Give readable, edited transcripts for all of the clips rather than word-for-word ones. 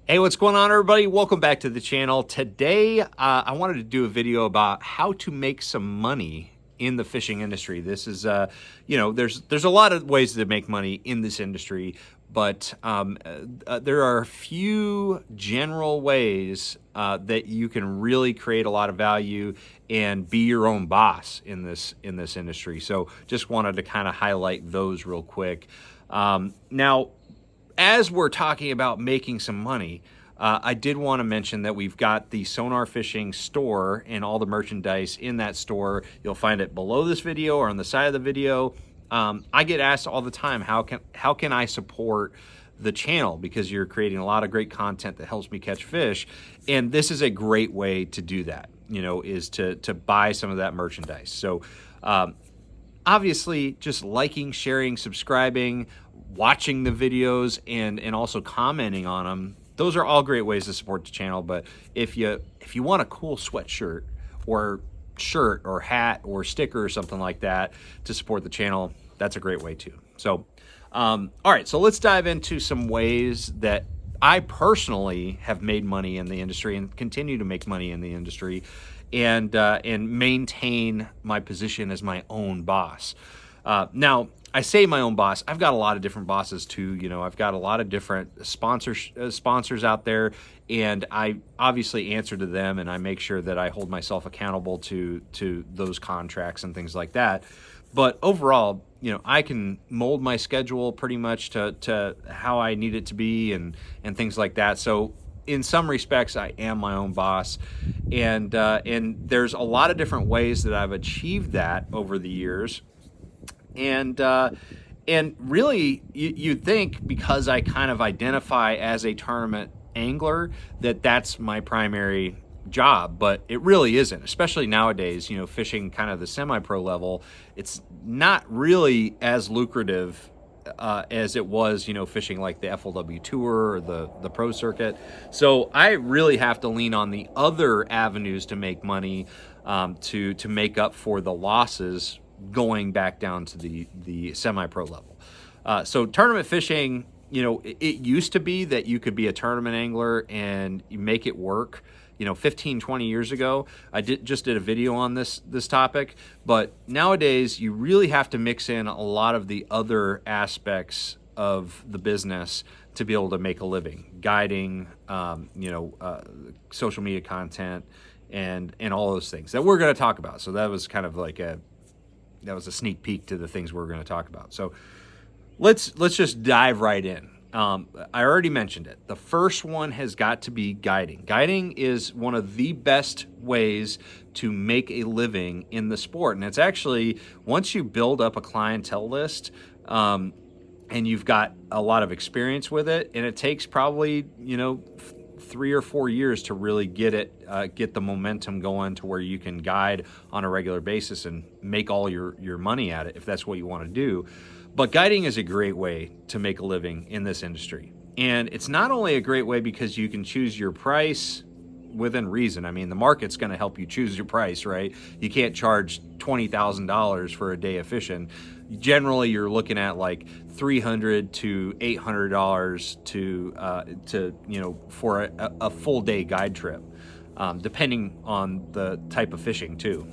Hey, what's going on, everybody? Welcome back to the channel. Today, I wanted to do a video about how to make some money in the fishing industry. This is, there's a lot of ways to make money in this industry, but there are a few general ways that you can really create a lot of value and be your own boss in this industry. So, just wanted to kind of highlight those real quick. Now, as we're talking about making some money, I did want to mention that we've got the SonarFishing store and all the merchandise in that store. You'll find it below this video or on the side of the video. I get asked all the time, how can I support the channel, because you're creating a lot of great content that helps me catch fish, and this is a great way to do that, is to buy some of that merchandise. So obviously, just liking, sharing, subscribing, watching the videos, and also commenting on them, those are all great ways to support the channel. But if you want a cool sweatshirt or shirt or hat or sticker or something like that to support the channel, that's a great way too. So all right, so let's dive into some ways that I personally have made money in the industry and continue to make money in the industry, and maintain my position as my own boss. Now, I say my own boss. I've got a lot of different bosses too. I've got a lot of different sponsors out there, and I obviously answer to them, and I make sure that I hold myself accountable to those contracts and things like that. But overall, I can mold my schedule pretty much to how I need it to be, and things like that. So in some respects, I am my own boss, and there's a lot of different ways that I've achieved that over the years. And really, you'd think, because I kind of identify as a tournament angler, that that's my primary job, but it really isn't. Especially nowadays, fishing kind of the semi-pro level, it's not really as lucrative as it was, fishing like the FLW Tour or the pro circuit. So I really have to lean on the other avenues to make money, to make up for the losses going back down to the semi-pro level. So tournament fishing, it used to be that you could be a tournament angler and you make it work. 15, 20 years ago, I just did a video on this topic, but nowadays you really have to mix in a lot of the other aspects of the business to be able to make a living. Guiding, social media content, and all those things that we're going to talk about. So that was kind of like a sneak peek to the things we're going to talk about. So let's just dive right in. I already mentioned it. The first one has got to be guiding. Guiding is one of the best ways to make a living in the sport. And it's actually, once you build up a clientele list, and you've got a lot of experience with it, and it takes probably, 3 or 4 years to really get the momentum going to where you can guide on a regular basis and make all your money at it, if that's what you want to do. But guiding is a great way to make a living in this industry. And it's not only a great way because you can choose your price within reason. I mean, the market's going to help you choose your price, right? You can't charge $20,000 for a day of fishing. Generally, you're looking at like $300 to $800 for a full day guide trip, depending on the type of fishing too.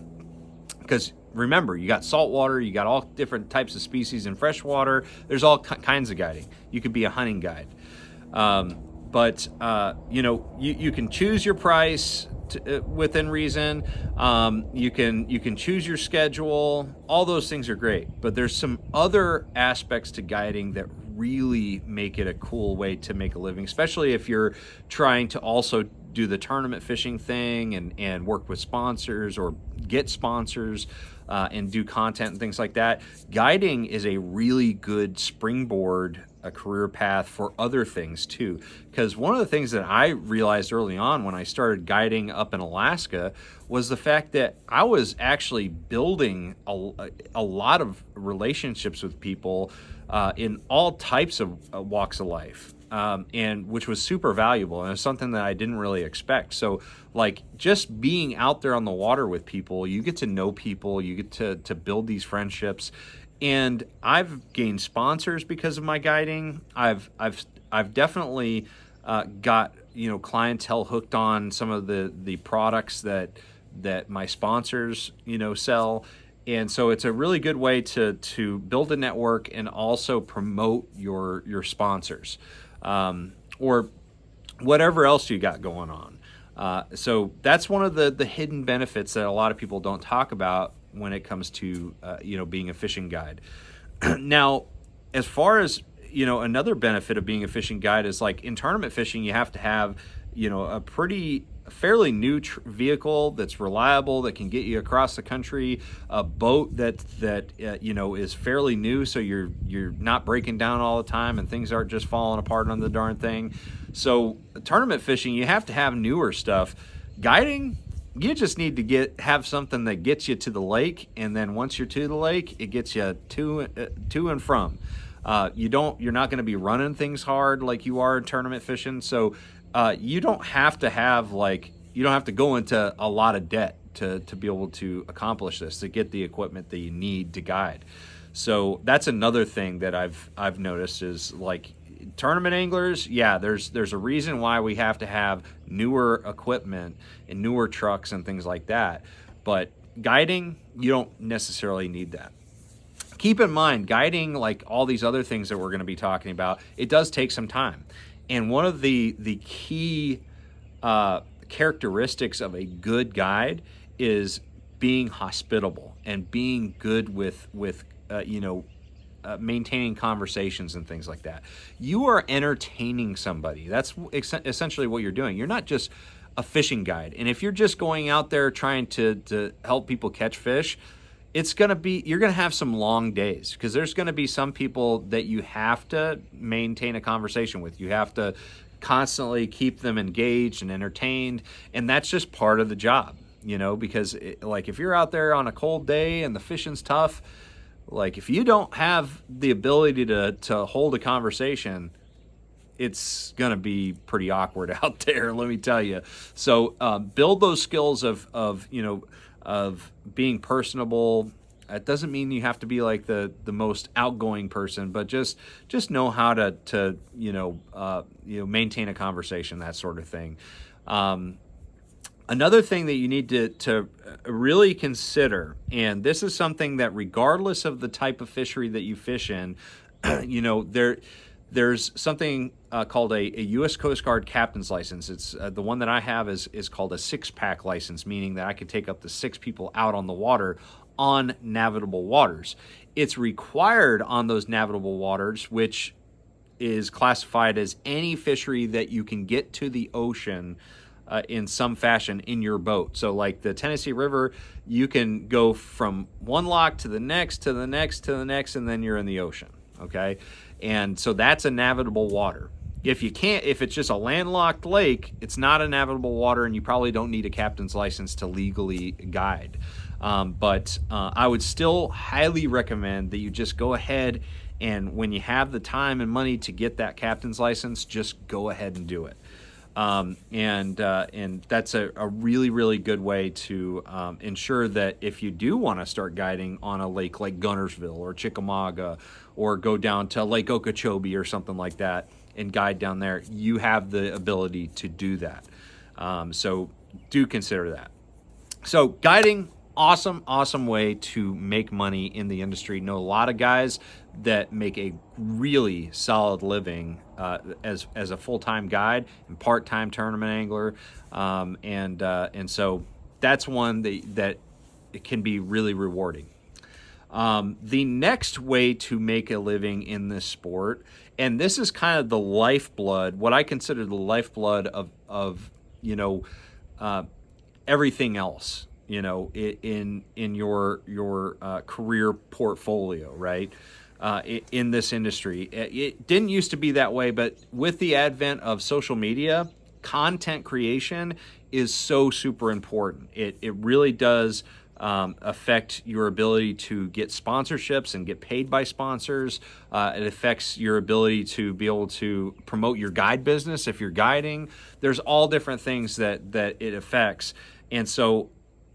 Because remember, you got saltwater, you got all different types of species in freshwater. There's all kinds of guiding. You could be a hunting guide. But you can choose your price within reason. You can choose your schedule. All those things are great. But there's some other aspects to guiding that really make it a cool way to make a living, especially if you're trying to also do the tournament fishing thing and work with sponsors or get sponsors, and do content and things like that. Guiding is a really good springboard, a career path for other things too. Because one of the things that I realized early on when I started guiding up in Alaska was the fact that I was actually building a lot of relationships with people in all types of walks of life. And which was super valuable, and it's something that I didn't really expect. So like just being out there on the water with people, you get to know people, you get to build these friendships. And I've gained sponsors because of my guiding. I've definitely got clientele hooked on some of the products that my sponsors, sell. And so it's a really good way to build a network and also promote your sponsors, or whatever else you got going on. So that's one of the hidden benefits that a lot of people don't talk about when it comes to being a fishing guide. Now, as far as another benefit of being a fishing guide is, like, in tournament fishing, you have to have a fairly new vehicle that's reliable, that can get you across the country, a boat that is fairly new, so you're not breaking down all the time and things aren't just falling apart on the darn thing. So tournament fishing, you have to have newer stuff. Guiding, you just need to have something that gets you to the lake, and then once you're to the lake, it gets you to and from. You're not going to be running things hard like you are in tournament fishing, so you don't have to go into a lot of debt to be able to accomplish this, to get the equipment that you need to guide. So that's another thing that I've noticed is, like, tournament anglers, yeah, there's a reason why we have to have newer equipment and newer trucks and things like that. But guiding, you don't necessarily need that. Keep in mind, guiding, like all these other things that we're going to be talking about, it does take some time. And one of the key characteristics of a good guide is being hospitable and being good with maintaining conversations and things like that. You are entertaining somebody. That's essentially what you're doing. You're not just a fishing guide. And if you're just going out there trying to help people catch fish, you're going to have some long days, because there's going to be some people that you have to maintain a conversation with. You have to constantly keep them engaged and entertained, and that's just part of the job, because if you're out there on a cold day and the fishing's tough, like, if you don't have the ability to hold a conversation, it's going to be pretty awkward out there, let me tell you. So build those skills of being personable. It doesn't mean you have to be like the most outgoing person, but just know how to maintain a conversation, that sort of thing. Another thing that you need to really consider, and this is something that regardless of the type of fishery that you fish in, there's something called a U.S. Coast Guard captain's license. It's the one that I have is called a 6-pack license, meaning that I could take up to 6 people out on the water on navigable waters. It's required on those navigable waters, which is classified as any fishery that you can get to the ocean in some fashion in your boat. So like the Tennessee River, you can go from one lock to the next, to the next, to the next, and then you're in the ocean, okay? And so that's a navigable water. If it's just a landlocked lake, it's not a navigable water, and you probably don't need a captain's license to legally guide. But I would still highly recommend that you just go ahead, and when you have the time and money to get that captain's license, just go ahead and do it. And that's a really, really good way to ensure that if you do want to start guiding on a lake like Guntersville or Chickamauga, or go down to Lake Okeechobee or something like that and guide down there, you have the ability to do that. So do consider that. So guiding, awesome way to make money in the industry. Know a lot of guys that make a really solid living as a full-time guide and part-time tournament angler, and so that's one that it can be really rewarding. The next way to make a living in this sport, and this is kind of the lifeblood, what I consider the lifeblood of everything else, in your career portfolio, right? In this industry. It didn't used to be that way, but with the advent of social media, content creation is so super important. It really does affect your ability to get sponsorships and get paid by sponsors. It affects your ability to be able to promote your guide business if you're guiding. There's all different things that it affects. And so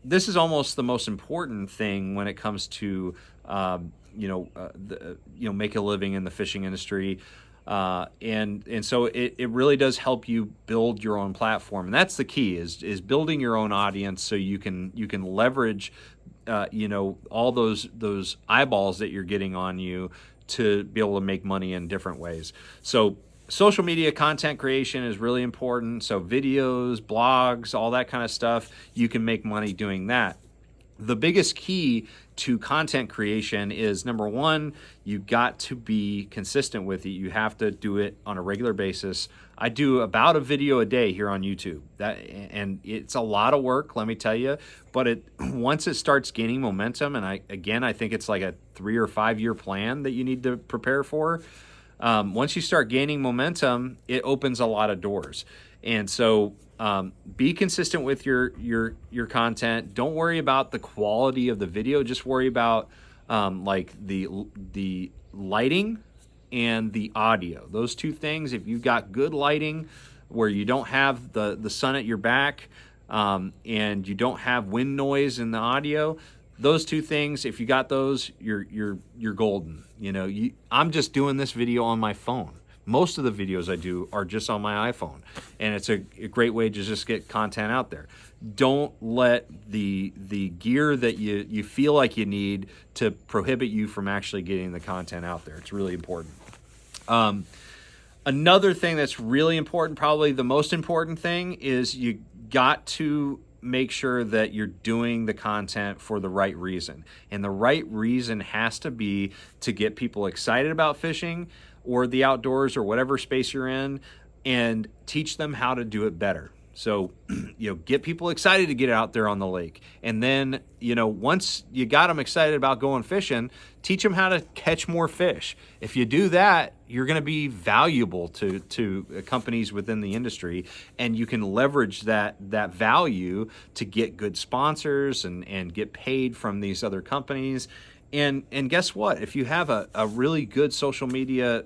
this is almost the most important thing when it comes to make a living in the fishing industry. And so it really does help you build your own platform, and that's the key is building your own audience so you can leverage all those eyeballs that you're getting on you to be able to make money in different ways. So social media content creation is really important. So videos, blogs, all that kind of stuff, you can make money doing that. The biggest key to content creation is, number one, you got to be consistent with it. You have to do it on a regular basis. I do about a video a day here on YouTube. And it's a lot of work, let me tell you. But once it starts gaining momentum, and I think it's like a 3 or 5 year plan that you need to prepare for. Once you start gaining momentum, it opens a lot of doors. And so be consistent with your content. Don't worry about the quality of the video. Just worry about like the lighting and the audio. Those two things. If you've got good lighting where you don't have the sun at your back and you don't have wind noise in the audio, those two things, if you got those, you're golden. I'm just doing this video on my phone. Most of the videos I do are just on my iPhone, and it's a great way to just get content out there. Don't let the gear that you feel like you need to prohibit you from actually getting the content out there. It's really important. Another thing that's really important, probably the most important thing, is you got to make sure that you're doing the content for the right reason. And the right reason has to be to get people excited about fishing or the outdoors or whatever space you're in, and teach them how to do it better. So, get people excited to get out there on the lake. And then, once you got them excited about going fishing, teach them how to catch more fish. If you do that, you're going to be valuable to companies within the industry, and you can leverage that value to get good sponsors and get paid from these other companies. And guess what? If you have a really good social media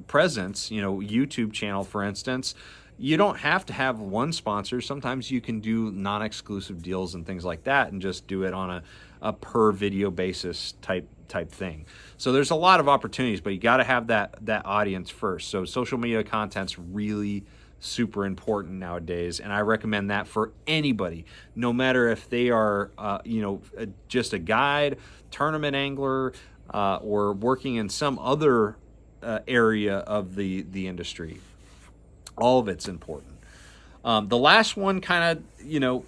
presence, YouTube channel, for instance, you don't have to have one sponsor. Sometimes you can do non-exclusive deals and things like that and just do it on a per video basis type thing. So there's a lot of opportunities, but you got to have that audience first. So social media content's really super important nowadays, and I recommend that for anybody, no matter if they are just a guide, tournament angler, or working in some other area of the industry. All of it's important. The last one kind of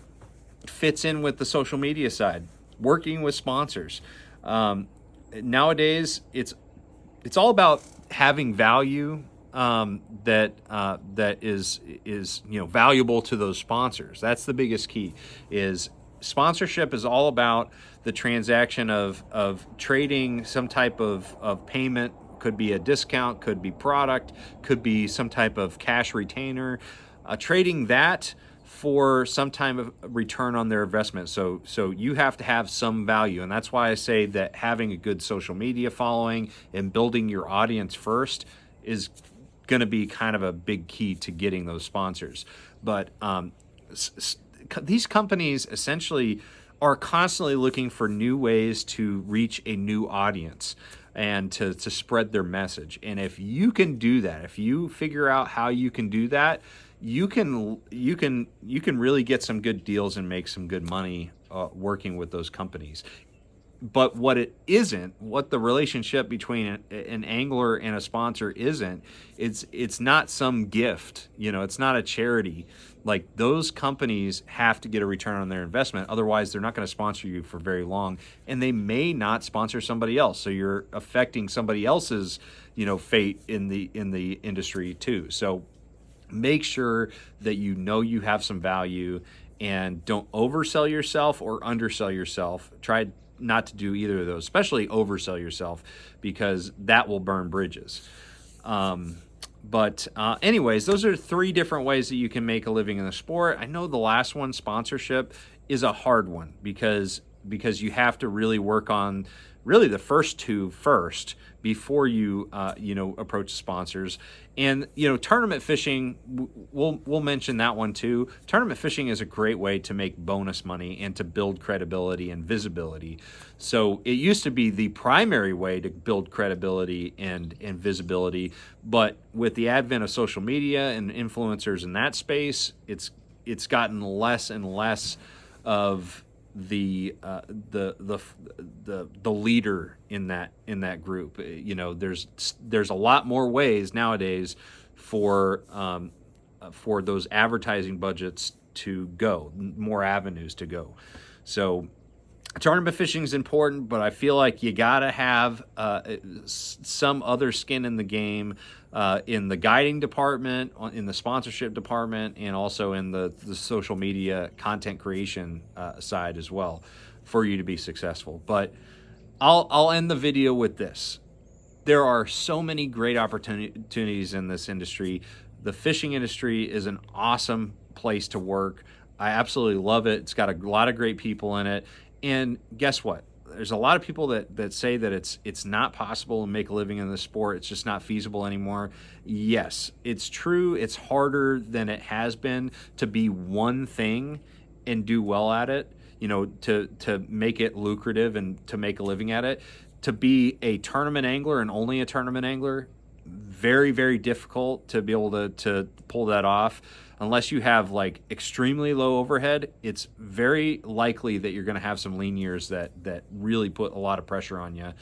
fits in with the social media side, working with sponsors. Nowadays it's all about having value that is valuable to those sponsors. That's the biggest key. Is sponsorship is all about the transaction of trading some type of payment. Could be a discount, could be product, could be some type of cash retainer, trading that for some type of return on their investment. So you have to have some value, and that's why I say that having a good social media following and building your audience first is going to be kind of a big key to getting those sponsors. But these companies essentially are constantly looking for new ways to reach a new audience and to spread their message. And if you can do that, if you figure out how you can do that, you can really get some good deals and make some good money working with those companies. But what the relationship between an angler and a sponsor isn't, it's not some gift, it's not a charity. Like, those companies have to get a return on their investment. Otherwise, they're not going to sponsor you for very long, and they may not sponsor somebody else. So you're affecting somebody else's, fate in the industry too. So make sure that you have some value, and don't oversell yourself or undersell yourself. Try not to do either of those, especially oversell yourself, because that will burn bridges. But anyways, those are 3 different ways that you can make a living in the sport. I know the last one, sponsorship, is a hard one because you have to really work on really the first two first before you approach sponsors. And tournament fishing, we'll mention that one too. Tournament fishing is a great way to make bonus money and to build credibility and visibility. So it used to be the primary way to build credibility and visibility, but with the advent of social media and influencers in that space, it's gotten less and less of the leader in that group. There's a lot more ways nowadays for those advertising budgets to go, more avenues to go. So tournament fishing is important, but I feel like you gotta have some other skin in the game, in the guiding department, in the sponsorship department, and also in the social media content creation side as well, for you to be successful. But I'll end the video with this. There are so many great opportunities in this industry. The fishing industry is an awesome place to work. I absolutely love it. It's got a lot of great people in it. And guess what? There's a lot of people that say that it's not possible to make a living in the sport. It's just not feasible anymore. Yes, it's true. It's harder than it has been to be one thing and do well at it, to make it lucrative and to make a living at it. To be a tournament angler and only a tournament angler, very, very difficult to be able to pull that off. Unless you have like extremely low overhead, it's very likely that you're going to have some lean years that really put a lot of pressure on you.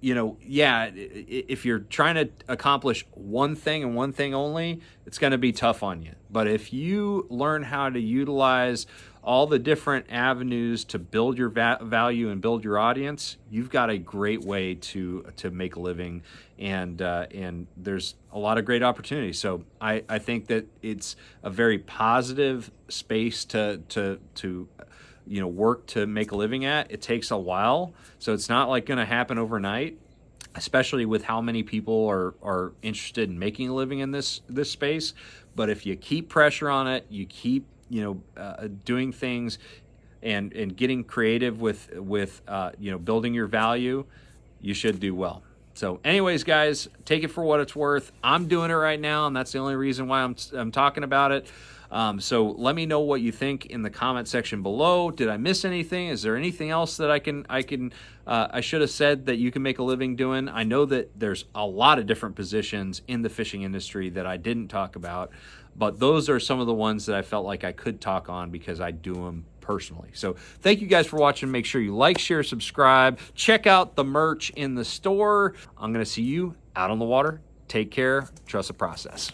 If you're trying to accomplish one thing and one thing only, it's going to be tough on you. But if you learn how to utilize all the different avenues to build your value and build your audience, you've got a great way to make a living, and there's a lot of great opportunities. So I think that it's a very positive space to work to make a living at. It takes a while, so it's not like going to happen overnight, especially with how many people are interested in making a living in this space. But if you keep pressure on it, you keep doing things and getting creative with building your value, you should do well. So anyways, guys, take it for what it's worth. I'm doing it right now, and that's the only reason why I'm talking about it. So let me know what you think in the comment section below. Did I miss anything? Is there anything else that I should have said that you can make a living doing? I know that there's a lot of different positions in the fishing industry that I didn't talk about, but those are some of the ones that I felt like I could talk on because I do them personally. So thank you guys for watching. Make sure you like, share, subscribe. Check out the merch in the store. I'm going to see you out on the water. Take care. Trust the process.